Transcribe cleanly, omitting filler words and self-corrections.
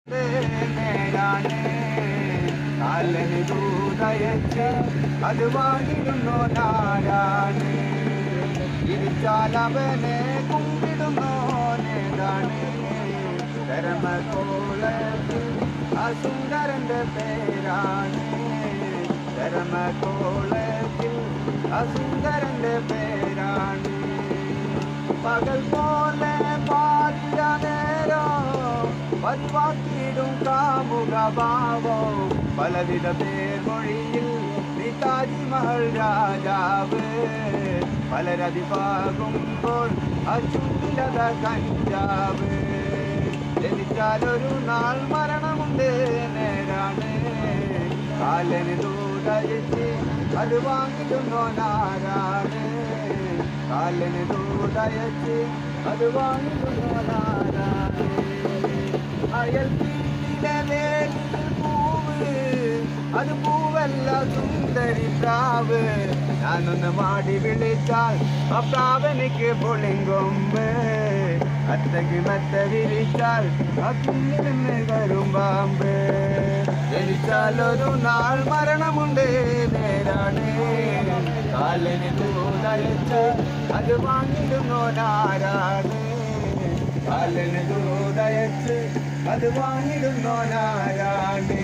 നേരാണ് കാലന് ദൂതയച്ച് അത് വാങ്ങിടുന്നോ നാരാണ് ഇരിച്ചാലവനെ കുമ്പിടുന്നോ നേതാണ് ധർമ്മകോളത്തിൽ അസുന്ദരന്റെ പേരാണ് ധർമ്മകോളത്തിൽ അസുന്ദരന്റെ പേരാണ് പകൽ പോലെ പാതിര നേരോ പതിവാക്കിയിടും കാമുക ഭാവം പലവിധ പേർമൊഴിയിൽ നീ താജ്മഹൽ രാജാവ് പലരതിവാകുമ്പോൾ അചുണ്ടിലത കഞ്ചാവ് ജനിച്ചാലൊരു നാൾ മരണമുണ്ട് നേരാണ് കാലന് ദൂതയച്ച് അത് വാങ്ങിടുന്നോ നാരാണ് കാലന് ദൂതയച്ച് അത് വാങ്ങിടുന്നോ നാരാണ് അയൽ വീട്ടിലെ വേലിൽ പൂവ് അത് പൂവല്ല സുന്ദരി പ്രാവ് ഞാനൊന്ന് മാടി വിളിച്ചാൽ ആ പ്രാവനിക്ക് പൊളിങ്കൊമ്പ് അത്തക്ക് മെത്ത വിരിച്ചാൽ ആ കുഞ്ഞിരുന്ന് കരുമ്പാമ്പ് ജനിച്ചാലൊരു നാൾ മരണമുണ്ട് നേരാണ് കാലന് ദൂതയച്ച് അത് വാങ്ങിടുന്നോ നാരാണ് കാലന് ദൂതയച്ച് അത് വാങ്ങിടുന്നോ നാരാണ്